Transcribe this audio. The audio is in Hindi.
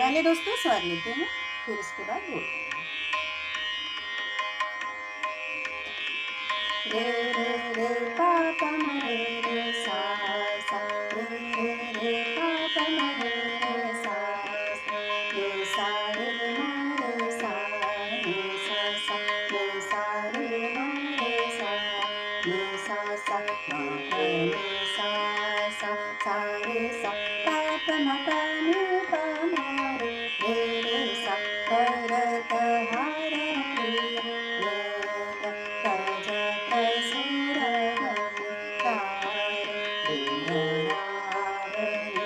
पहले दोस्तों स्वर लेते हैं, फिर उसके बाद बोलते हैं। रे रे रे पा पा म रे रे सा सा रे रे रे पा पा म रे रे सा सा रे सा रे म रे सा रे सा सा रे सा रे म रे सा सा सा रे सा पा पा म पा नि पा म रे रे सा ग र ग हा र प्रिय रे ग ग ज क सुर ग रे गा रे रे ग रा रे